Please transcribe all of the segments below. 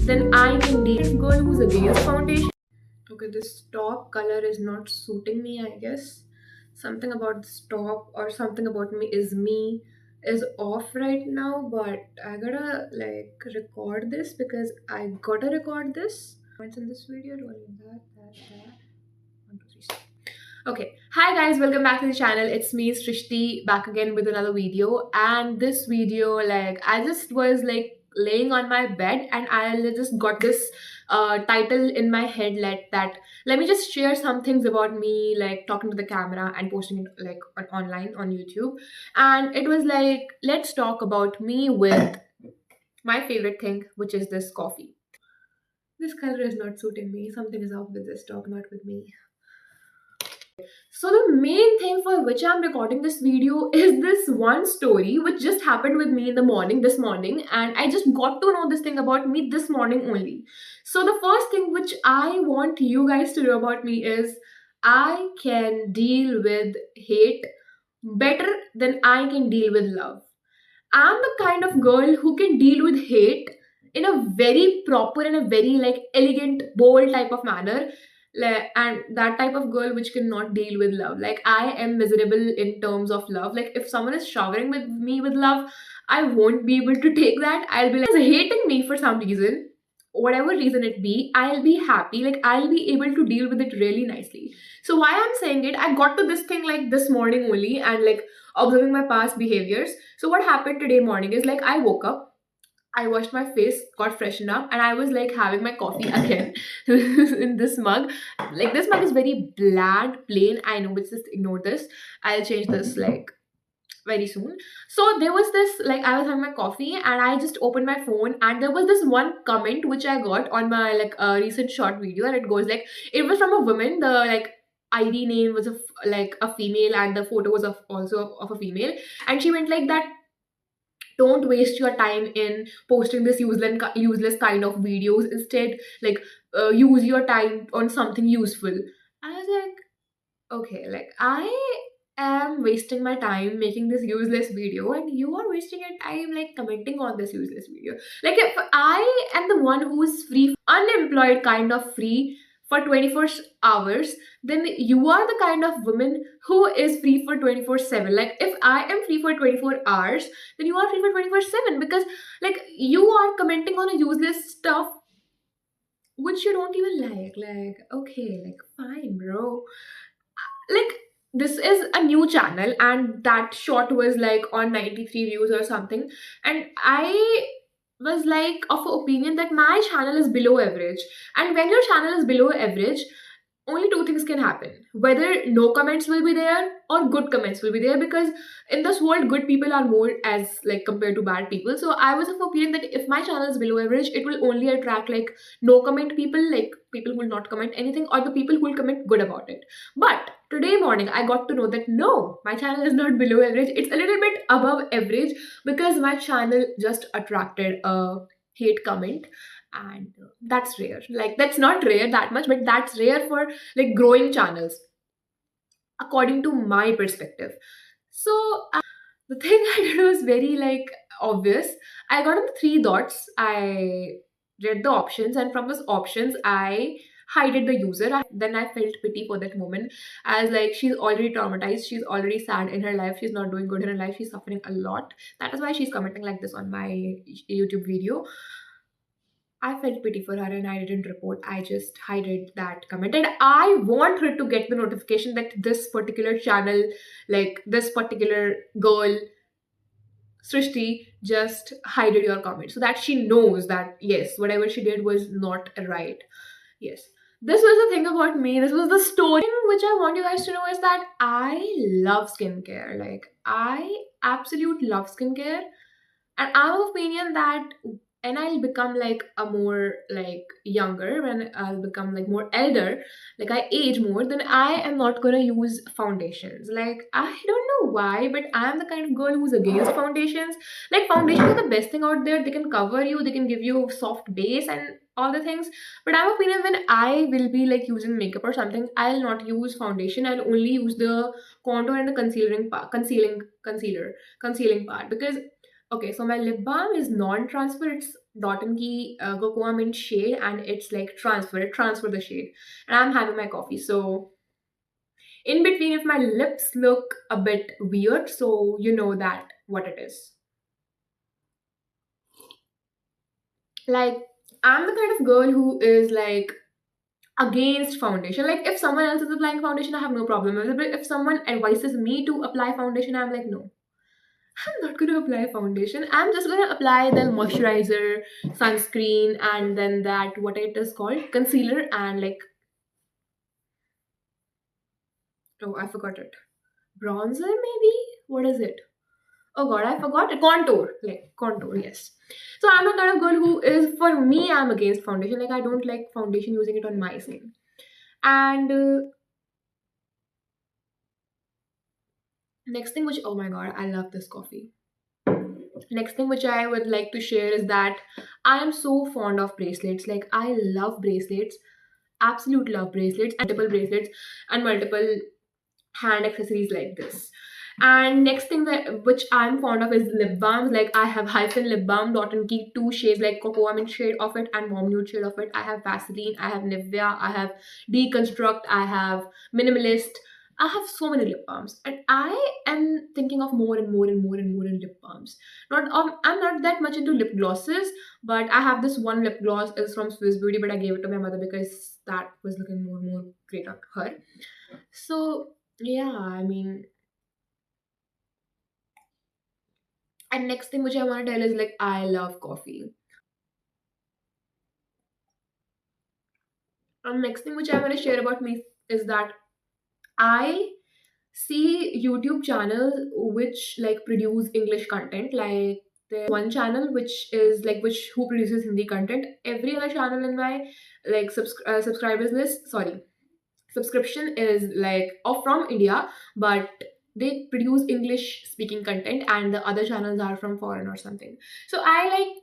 then I can date this girl who's against foundation. Okay, this top color is not suiting me, I guess. Something about this top or something about me is off right now, but I gotta like record this because I gotta record this. What's in this video? Rolling that. 1, 2, 3. Okay, hi guys, welcome back to the channel. It's me, Srishti, back again with another video. And this video, like, I just was like laying on my bed and I just got this title in my head, like that. Let me just share some things about me, like talking to the camera and posting it like online on YouTube. And it was like, let's talk about me with my favorite thing, which is this coffee. This color is not suiting me. Something is off with this top, not with me. So the main thing for which I'm recording this video is this one story which just happened with me in the morning, this morning, and I just got to know this thing about me this morning only. So the first thing which I want you guys to know about me is I can deal with hate better than I can deal with love. I'm the kind of girl who can deal with hate in a very proper and a very like elegant, bold type of manner. And that type of girl which cannot deal with love. Like I am miserable in terms of love. Like if someone is showering with me with love, I won't be able to take that. I'll be like hating me for some reason. Whatever reason it be, I'll be happy. Like I'll be able to deal with it really nicely. So why I'm saying it, I got to this thing like this morning only and like observing my past behaviors. So what happened today morning is like I woke up, I washed my face, got freshened up, and I was like having my coffee again in this mug. Like this mug is very bland, plain. I know, but just ignore this. I'll change this like very soon. So there was this like I was having my coffee and I just opened my phone and there was this one comment which I got on my like recent short video and it goes like it was from a woman. The like ID name was like a female and the photo was also of a female and she went like that, don't waste your time in posting this useless kind of videos. Instead, like use your time on something useful. I was like, okay, like I am wasting my time making this useless video and you are wasting your time like commenting on this useless video. Like if I am the one who is free, unemployed kind of free for 24 hours, then you are the kind of woman who is free for 24/7. Like if I am free for 24 hours, then you are free for 24/7 because like you are commenting on a useless stuff which you don't even like. Like okay, like fine bro. Like this is a new channel and that shot was like on 93 views or something, and I was like of opinion that my channel is below average. And when your channel is below average, only two things can happen: whether no comments will be there or good comments will be there, because in this world good people are more as like compared to bad people. So I was of opinion that if my channel is below average, it will only attract like no comment people, like people who will not comment anything, or the people who will comment good about it. But today morning I got to know that no, my channel is not below average, it's a little bit above average, because my channel just attracted a hate comment. And that's rare. Like that's not rare that much, but that's rare for like growing channels according to my perspective. So the thing I did was very like obvious. I got on the three dots, I read the options, and from those options I hided the user. Then I felt pity for that woman, as like she's already traumatized, she's already sad in her life, she's not doing good in her life, she's suffering a lot. That is why she's commenting like this on my YouTube video. I felt pity for her and I didn't report. I just hided that comment. And I want her to get the notification that this particular channel, like this particular girl, Srishti, just hided your comment so that she knows that yes, whatever she did was not right. Yes. This was the thing about me. This was the story which I want you guys to know is that I love skincare. Like I absolutely love skincare. And I'm of opinion that and I'll become like a more like younger, when I'll become like more elder, like I age more, then I am not gonna use foundations. Like I don't know why, but I'm the kind of girl who's against foundations. Like foundations are the best thing out there. They can cover you, they can give you a soft base and all the things. But I'm of opinion when I will be like using makeup or something, I'll not use foundation. I'll only use the contour and the concealing part, because okay, so my lip balm is non-transfer. It's Dot and Key Cocoa Mint shade, and it's like transfer the shade. And I'm having my coffee. So in between, if my lips look a bit weird, so you know that what it is. Like, I'm the kind of girl who is like against foundation. Like, if someone else is applying foundation, I have no problem with it. But if someone advises me to apply foundation, I'm like, no, I'm not gonna apply foundation. I'm just gonna apply the moisturizer, sunscreen, and then that what it is called concealer, and like, oh, I forgot it. Bronzer maybe? What is it? Oh god, I forgot it. Contour. Like contour, yes. So I'm the kind of girl who is, for me, I'm against foundation. Like, I don't like foundation using it on my skin. And next thing which, oh my god, I love this coffee. Next thing which I would like to share is that I am so fond of bracelets. Like, I love bracelets, absolute love bracelets, multiple bracelets, and multiple hand accessories like this. And next thing that which I'm fond of is lip balms. Like, I have Hyphen lip balm, Dot and Key, two shades, like cocoa mint shade of it and warm nude shade of it. I have Vaseline, I have Nivea, I have Deconstruct, I have Minimalist. I have so many lip balms, and I am thinking of more and more and more and more in lip balms. Not I'm not that much into lip glosses, but I have this one lip gloss is from Swiss Beauty, but I gave it to my mother because that was looking more and more great on her. So yeah, I mean, and next thing which I want to tell is like I love coffee. And next thing which I want to share about me is that I see YouTube channels which like produce English content. Like, there's one channel which is like which who produces Hindi content. Every other channel in my like subscribers list, sorry, subscription is like or from India, but they produce English speaking content, and the other channels are from foreign or something. So I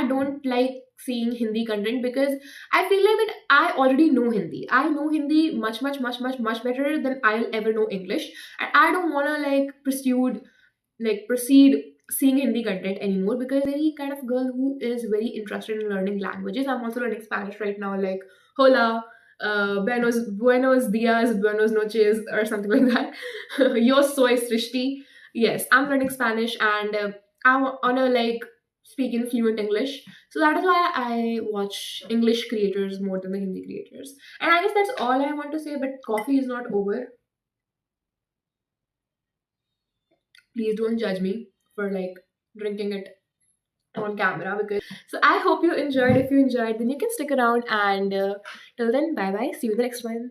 don't like seeing Hindi content because I feel like that I already know Hindi. I know Hindi much better than I'll ever know English, and I don't wanna proceed seeing Hindi content anymore because I'm very kind of girl who is very interested in learning languages. I'm also learning Spanish right now, like hola, buenos dias, buenos noches, or something like that. Yo soy Srishti. Yes, I'm learning Spanish, and I wanna like speak in fluent English. So that is why I watch English creators more than the Hindi creators. And I guess that's all I want to say. But coffee is not over. Please don't judge me for like drinking it on camera because so I hope you enjoyed. If you enjoyed, then you can stick around, and till then, bye bye, see you in the next one.